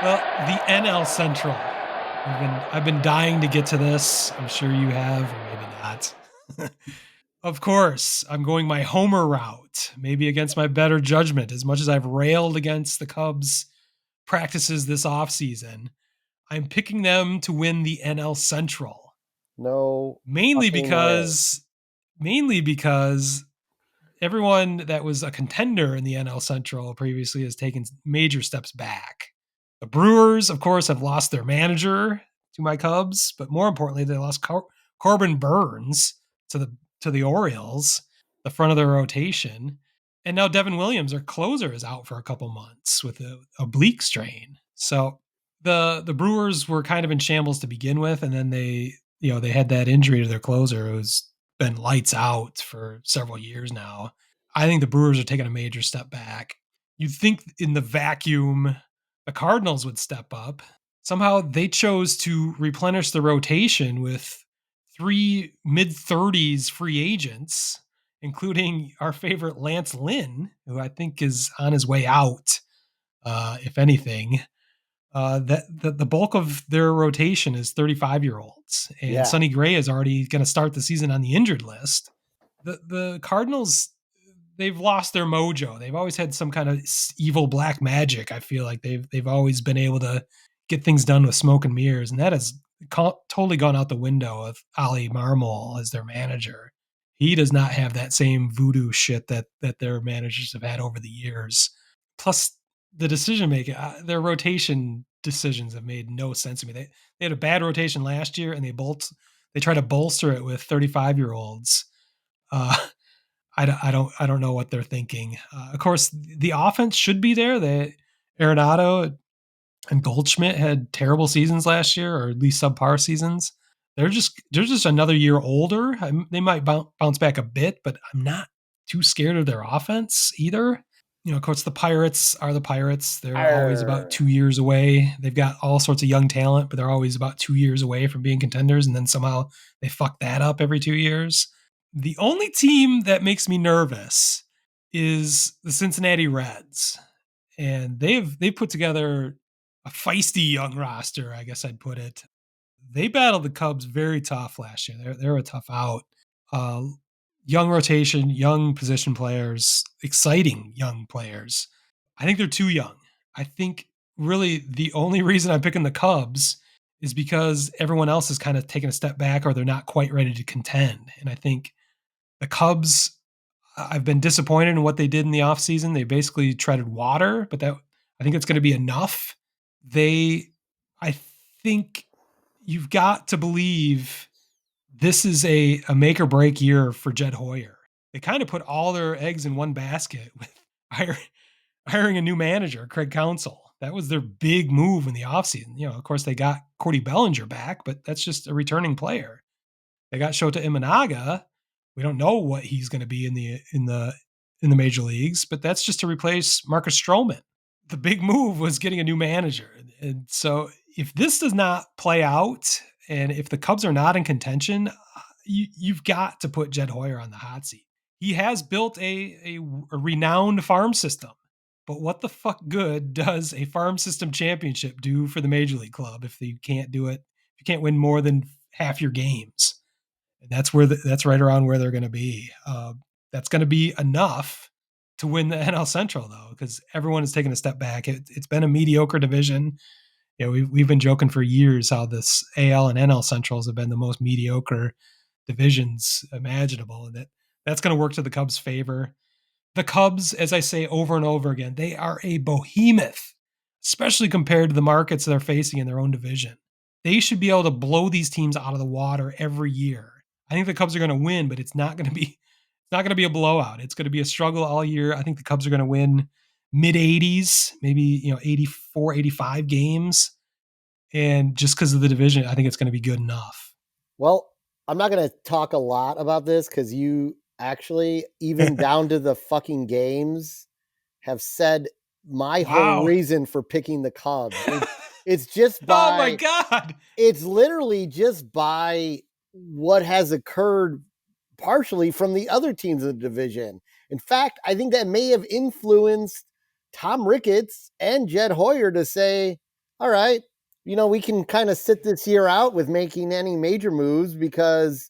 Well, the NL Central. I've been dying to get to this. I'm sure you have, or maybe not. Of course, I'm going my homer route, maybe against my better judgment. As much as I've railed against the Cubs' practices this offseason, I'm picking them to win the NL Central. No Mainly fucking way. because mainly because everyone that was a contender in the NL Central previously has taken major steps back. The Brewers, of course, have lost their manager to my Cubs, but more importantly, they lost Corbin Burns to the Orioles, the front of their rotation, and now Devin Williams, their closer, is out for a couple months with a oblique strain. So the Brewers were kind of in shambles to begin with, and then they had that injury to their closer who's been lights out for several years now. I think the Brewers are taking a major step back. You'd think in the vacuum the Cardinals would step up. Somehow they chose to replenish the rotation with three mid-30s free agents, including our favorite Lance Lynn, who I think is on his way out, if anything. The bulk of their rotation is 35-year-olds, and Yeah. Sonny Gray is already going to start the season on the injured list. The Cardinals, they've lost their mojo. They've always had some kind of evil black magic. I feel like they've always been able to get things done with smoke and mirrors, and that has totally gone out the window with Ali Marmol as their manager. He does not have that same voodoo shit that their managers have had over the years. Plus, the decision making, their rotation decisions have made no sense to me. They had a bad rotation last year, and they try to bolster it with 35-year-olds. Uh, I don't know what they're thinking. Of course, the offense should be there. Arenado and Goldschmidt had terrible seasons last year, or at least subpar seasons. They're just another year older. They might bounce back a bit, but I'm not too scared of their offense either. Of course, the Pirates are the Pirates. They're always about Arr. 2 years away. They've got all sorts of young talent, but they're always about 2 years away from being contenders. And then somehow they fuck that up every 2 years. The only team that makes me nervous is the Cincinnati Reds, and they've put together a feisty young roster. I guess I'd put it. They battled the Cubs very tough last year. They're a tough out. Uh, Young rotation, young position players, exciting young players. I think they're too young. I think really the only reason I'm picking the Cubs is because everyone else is kind of taking a step back or they're not quite ready to contend. And I think the Cubs, I've been disappointed in what they did in the offseason. They basically treaded water, but that I think it's going to be enough. I think you've got to believe this is a make or break year for Jed Hoyer. They kind of put all their eggs in one basket with hiring a new manager, Craig Counsell. That was their big move in the offseason. Of course, they got Cody Bellinger back, but that's just a returning player. They got Shota Imanaga. We don't know what he's going to be in the major leagues, but that's just to replace Marcus Stroman. The big move was getting a new manager. And so if this does not play out and if the Cubs are not in contention, you've got to put Jed Hoyer on the hot seat. He has built a renowned farm system, but what the fuck good does a farm system championship do for the major league club if you can't do it? If you can't win more than half your games, and that's right around where they're going to be. That's going to be enough to win the NL Central, though, because everyone is taking a step back. It's been a mediocre division. We've been joking for years how this AL and NL Centrals have been the most mediocre divisions imaginable, and that's going to work to the Cubs' favor. The Cubs, as I say over and over again, they are a behemoth, especially compared to the markets they're facing in their own division. They should be able to blow these teams out of the water every year. I think the Cubs are going to win, but it's not going to be a blowout. It's going to be a struggle all year. I think the Cubs are going to win mid 80s, maybe 84, 85 games. And just because of the division, I think it's going to be good enough. Well, I'm not going to talk a lot about this because you actually, even down to the fucking games, have said my whole Wow. reason for picking the Cubs. It's just Oh my by, God. it's literally just by what has occurred partially from the other teams in the division. In fact, I think that may have influenced Tom Ricketts and Jed Hoyer to say, all right, we can kind of sit this year out with making any major moves because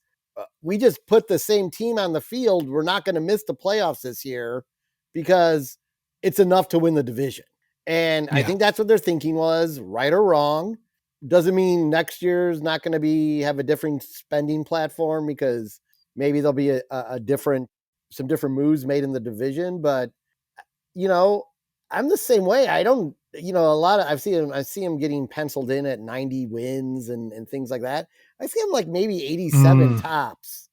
we just put the same team on the field. We're not going to miss the playoffs this year because it's enough to win the division. And I Yeah. think that's what their thinking was, right or wrong. Doesn't mean next year's not going to have a different spending platform because maybe there'll be some different moves made in the division. But you know, I'm the same way. I don't, a lot of I see him getting penciled in at 90 wins and things like that. I see him like maybe 87 Mm. tops.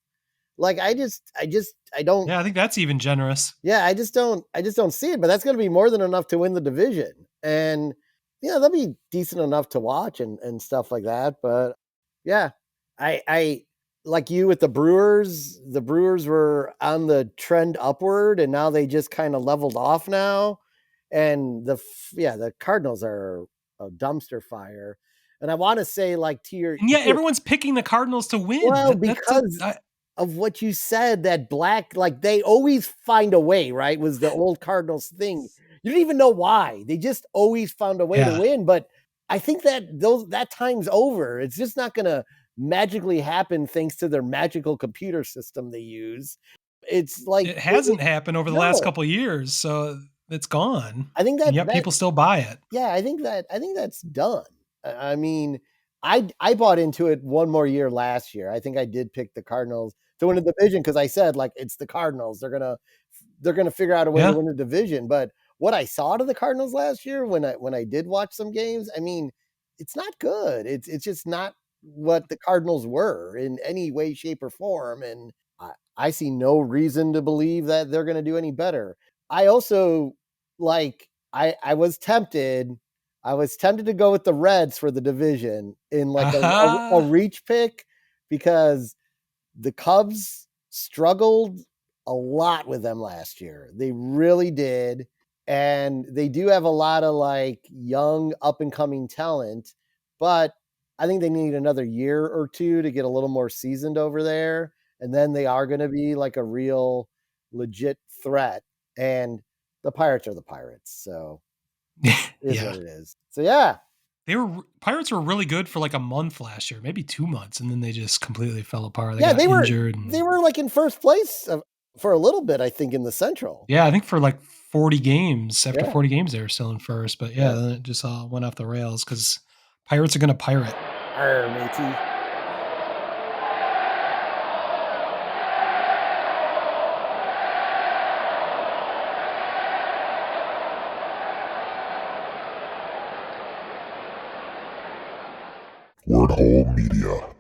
Like I don't Yeah, I think that's even generous. yeah, I just don't see it, but that's going to be more than enough to win the division. And that'll be decent enough to watch and stuff like that, but yeah, I like you with the Brewers. The Brewers were on the trend upward and now they just kind of leveled off now. And the Cardinals are a dumpster fire. And I want to say like And yet everyone's picking the Cardinals to win. well, That's a because of what you said, that black, like they always find a way, right? Was the old Cardinals thing. You don't even know why. They just always found a way to yeah. win. But I think that time's over. It's just not gonna magically happen thanks to their magical computer system they use. It's like It hasn't happened over the last no. couple of years, so it's gone. I think And yet that people still buy it. yeah, I think that's done. I mean, I bought into it one more year last year. I think I did pick the Cardinals to win the division because I said like it's the Cardinals. They're gonna figure out a way to Yeah. win the division. But what I saw to the Cardinals last year when I did watch some games, I mean, it's not good. It's just not what the Cardinals were in any way, shape, or form. And I see no reason to believe that they're gonna do any better. I also like I was tempted. I was tempted to go with the Reds for the division in like a Aha. reach pick because the Cubs struggled a lot with them last year. They really did. And they do have a lot of like young up and coming talent, but I think they need another year or two to get a little more seasoned over there. And then they are going to be like a real legit threat. And the Pirates are the Pirates. So it is Yeah. what it is. So yeah. Pirates were really good for like a month last year, maybe 2 months, and then they just completely fell apart. They Yeah, got injured they and were like in first place for a little bit, I think, in the Central. yeah, I think for like 40 games. After Yeah. 40 games, they were still in first, but yeah, Yeah. then it just all went off the rails because Pirates are gonna pirate. Arr, matey. Wordhole Media.